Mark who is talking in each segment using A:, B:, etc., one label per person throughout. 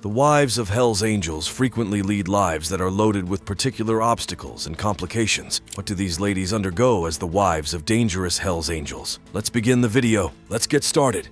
A: The wives of Hell's Angels frequently lead lives that are loaded with particular obstacles and complications. What do these ladies undergo as the wives of dangerous Hell's Angels? Let's begin the video. Let's get started.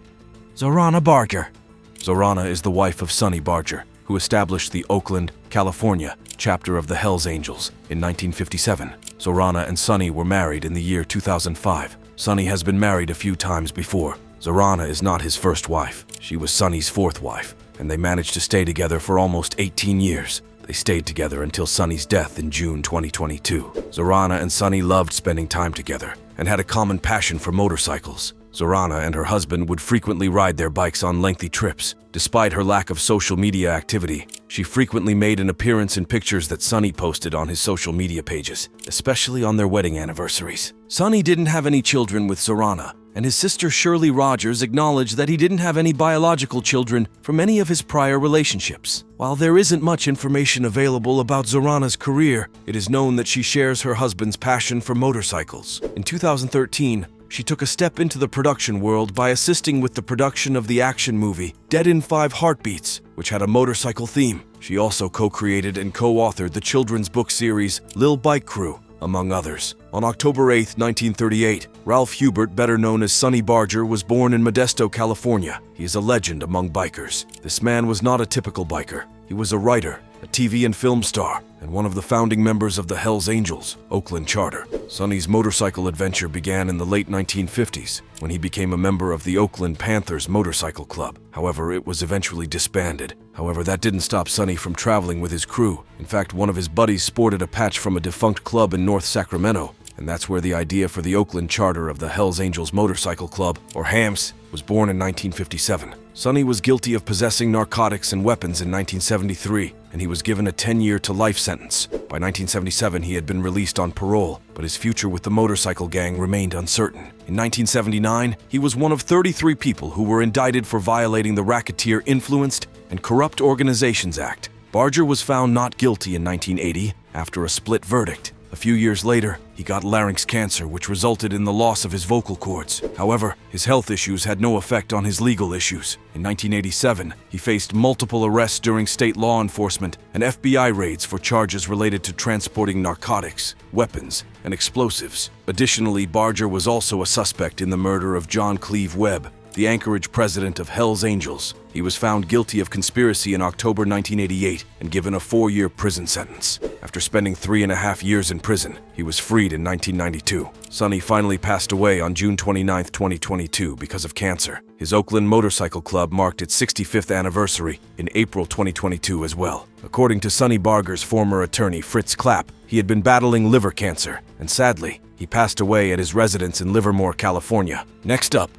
A: Zorana Barger. Zorana is the wife of Sonny Barger, who established the Oakland, California chapter of the Hell's Angels in 1957. Zorana and Sonny were married in the year 2005. Sonny has been married a few times before. Zorana is not his first wife. She was Sonny's fourth wife, and they managed to stay together for almost 18 years. They stayed together until Sonny's death in June 2022. Zorana and Sonny loved spending time together and had a common passion for motorcycles. Zorana and her husband would frequently ride their bikes on lengthy trips. Despite her lack of social media activity, she frequently made an appearance in pictures that Sonny posted on his social media pages, especially on their wedding anniversaries. Sonny didn't have any children with Zorana, and his sister Shirley Rogers acknowledged that he didn't have any biological children from any of his prior relationships. While there isn't much information available about Zorana's career, it is known that she shares her husband's passion for motorcycles. In 2013, she took a step into the production world by assisting with the production of the action movie Dead in 5 Heartbeats, which had a motorcycle theme. She also co-created and co-authored the children's book series Lil Bike Crew, among others. On October 8, 1938, Ralph Hubert, better known as Sonny Barger, was born in Modesto, California. He is a legend among bikers. This man was not a typical biker. He was a writer, a TV and film star, and one of the founding members of the Hell's Angels, Oakland Charter. Sonny's motorcycle adventure began in the late 1950s, when he became a member of the Oakland Panthers Motorcycle Club. However, it was eventually disbanded. However, that didn't stop Sonny from traveling with his crew. In fact, one of his buddies sported a patch from a defunct club in North Sacramento, and that's where the idea for the Oakland charter of the Hell's Angels Motorcycle Club, or HAMS, was born in 1957. Sonny was guilty of possessing narcotics and weapons in 1973, and he was given a 10-year-to-life sentence. By 1977, he had been released on parole, but his future with the motorcycle gang remained uncertain. In 1979, he was one of 33 people who were indicted for violating the Racketeer Influenced and Corrupt Organizations Act. Barger was found not guilty in 1980 after a split verdict. A few years later, he got larynx cancer, which resulted in the loss of his vocal cords. However, his health issues had no effect on his legal issues. In 1987, he faced multiple arrests during state law enforcement and FBI raids for charges related to transporting narcotics, weapons, and explosives. Additionally, Barger was also a suspect in the murder of John Cleve Webb, the Anchorage president of Hell's Angels. He was found guilty of conspiracy in October 1988 and given a 4-year prison sentence. After spending 3.5 years in prison, he was freed in 1992. Sonny finally passed away on June 29, 2022 because of cancer. His Oakland Motorcycle Club marked its 65th anniversary in April 2022 as well. According to Sonny Barger's former attorney, Fritz Clapp, he had been battling liver cancer, and sadly, he passed away at his residence in Livermore, California. Next up,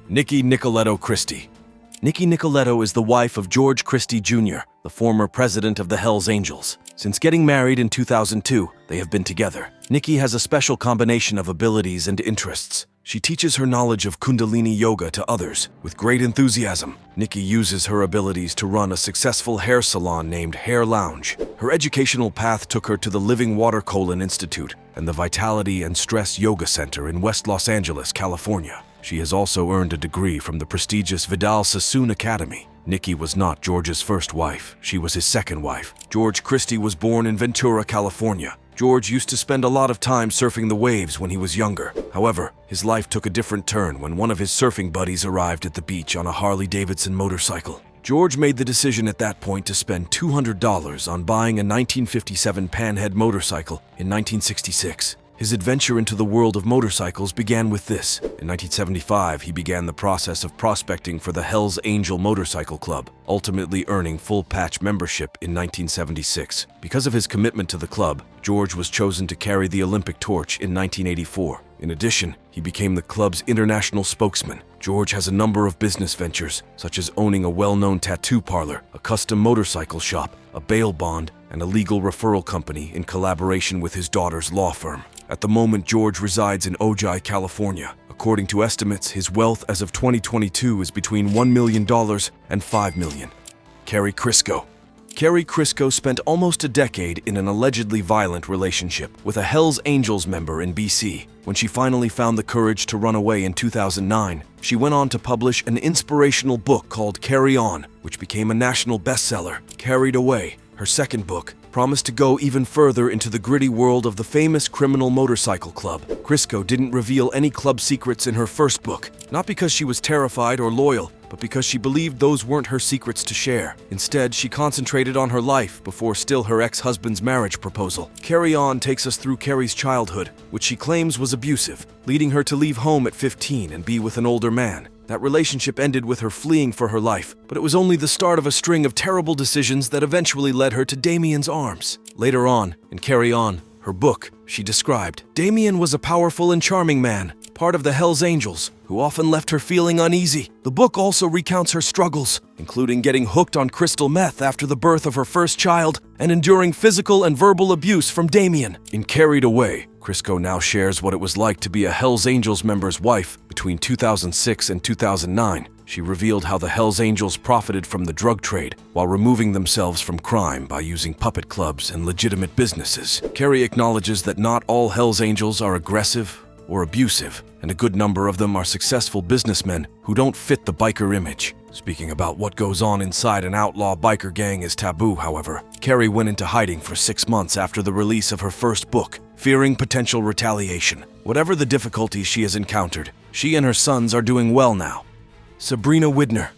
A: Nikki Nicoletto Christie. Nikki Nicoletto is the wife of George Christie Jr., the former president of the Hell's Angels. Since getting married in 2002, they have been together. Nikki has a special combination of abilities and interests. She teaches her knowledge of Kundalini yoga to others with great enthusiasm. Nikki uses her abilities to run a successful hair salon named Hair Lounge. Her educational path took her to the Living Water Colon Institute and the Vitality and Stress Yoga Center in West Los Angeles, California. She has also earned a degree from the prestigious Vidal Sassoon Academy. Nikki was not George's first wife. She was his second wife. George Christie was born in Ventura, California. George used to spend a lot of time surfing the waves when he was younger. However, his life took a different turn when one of his surfing buddies arrived at the beach on a Harley-Davidson motorcycle. George made the decision at that point to spend $200 on buying a 1957 Panhead motorcycle in 1966. His adventure into the world of motorcycles began with this. In 1975, he began the process of prospecting for the Hell's Angel Motorcycle Club, ultimately earning full patch membership in 1976. Because of his commitment to the club, George was chosen to carry the Olympic torch in 1984. In addition, he became the club's international spokesman. George has a number of business ventures, such as owning a well-known tattoo parlor, a custom motorcycle shop, a bail bond, and a legal referral company in collaboration with his daughter's law firm. At the moment, George resides in Ojai, California. According to estimates, his wealth as of 2022 is between $1 million and $5 million. Carri Krisco. Carri Krisco spent almost a decade in an allegedly violent relationship with a Hells Angels member in BC. When she finally found the courage to run away in 2009, she went on to publish an inspirational book called Carry On, which became a national bestseller. Carried Away, her second book, promised to go even further into the gritty world of the famous criminal motorcycle club. Krisco didn't reveal any club secrets in her first book, not because she was terrified or loyal, but because she believed those weren't her secrets to share. Instead, she concentrated on her life before still her ex-husband's marriage proposal. Carry On takes us through Carri's childhood, which she claims was abusive, leading her to leave home at 15 and be with an older man. That relationship ended with her fleeing for her life, but it was only the start of a string of terrible decisions that eventually led her to Damien's arms. Later on, in Carry On, her book, she described, Damien was a powerful and charming man, part of the Hells Angels, who often left her feeling uneasy. The book also recounts her struggles, including getting hooked on crystal meth after the birth of her first child and enduring physical and verbal abuse from Damien. In Carried Away, Krisco now shares what it was like to be a Hells Angels member's wife between 2006 and 2009. She revealed how the Hells Angels profited from the drug trade while removing themselves from crime by using puppet clubs and legitimate businesses. Carri acknowledges that not all Hells Angels are aggressive or abusive, and a good number of them are successful businessmen who don't fit the biker image. Speaking about what goes on inside an outlaw biker gang is taboo, however. Carri went into hiding for 6 months after the release of her first book, fearing potential retaliation. Whatever the difficulties she has encountered, she and her sons are doing well now. Sabrina Whitner.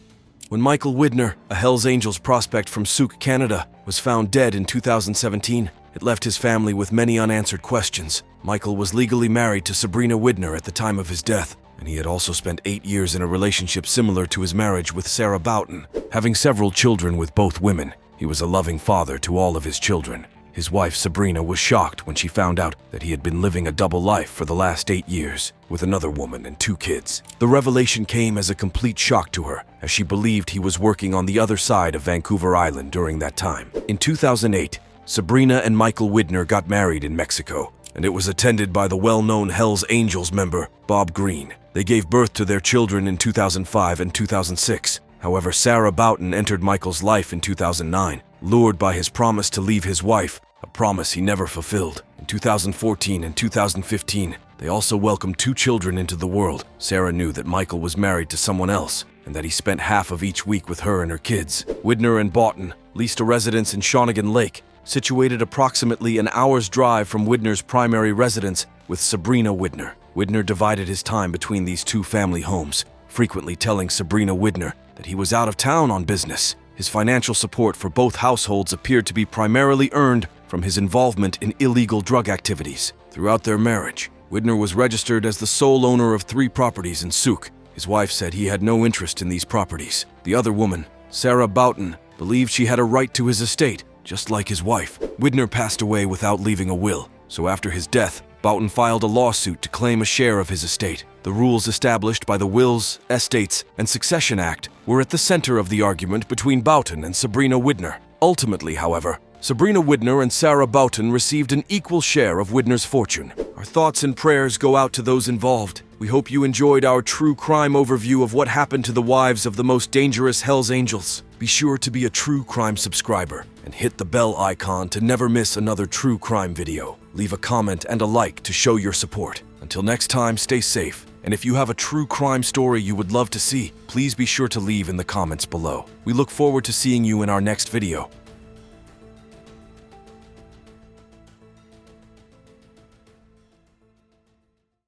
A: When Michael Whitner, a Hells Angels prospect from Sauk, Canada, was found dead in 2017, it left his family with many unanswered questions. Michael was legally married to Sabrina Whitner at the time of his death, and he had also spent 8 years in a relationship similar to his marriage with Sarah Boughton. Having several children with both women, he was a loving father to all of his children. His wife Sabrina was shocked when she found out that he had been living a double life for the last 8 years, with another woman and 2 kids. The revelation came as a complete shock to her, as she believed he was working on the other side of Vancouver Island during that time. In 2008, Sabrina and Michael Whitner got married in Mexico, and it was attended by the well-known Hells Angels member, Bob Green. They gave birth to their children in 2005 and 2006. However, Sarah Boughton entered Michael's life in 2009, lured by his promise to leave his wife, a promise he never fulfilled. In 2014 and 2015, they also welcomed 2 children into the world. Sarah knew that Michael was married to someone else, and that he spent half of each week with her and her kids. Whitner and Boughton leased a residence in Shawnigan Lake, situated approximately an hour's drive from Whitner's primary residence with Sabrina Whitner. Whitner divided his time between these 2 family homes, frequently telling Sabrina Whitner that he was out of town on business. His financial support for both households appeared to be primarily earned from his involvement in illegal drug activities. Throughout their marriage, Whitner was registered as the sole owner of 3 properties in Sauk. His wife said he had no interest in these properties. The other woman, Sarah Boughton, believed she had a right to his estate, just like his wife. Whitner passed away without leaving a will, so after his death, Boughton filed a lawsuit to claim a share of his estate. The rules established by the Wills, Estates, and Succession Act were at the center of the argument between Boughton and Sabrina Whitner. Ultimately, however, Sabrina Whitner and Sarah Boughton received an equal share of Whitner's fortune. Our thoughts and prayers go out to those involved. We hope you enjoyed our true crime overview of what happened to the wives of the most dangerous Hells Angels. Be sure to be a True Crime subscriber and hit the bell icon to never miss another true crime video. Leave a comment and a like to show your support. Until next time, stay safe. And if you have a true crime story you would love to see, please be sure to leave in the comments below. We look forward to seeing you in our next video.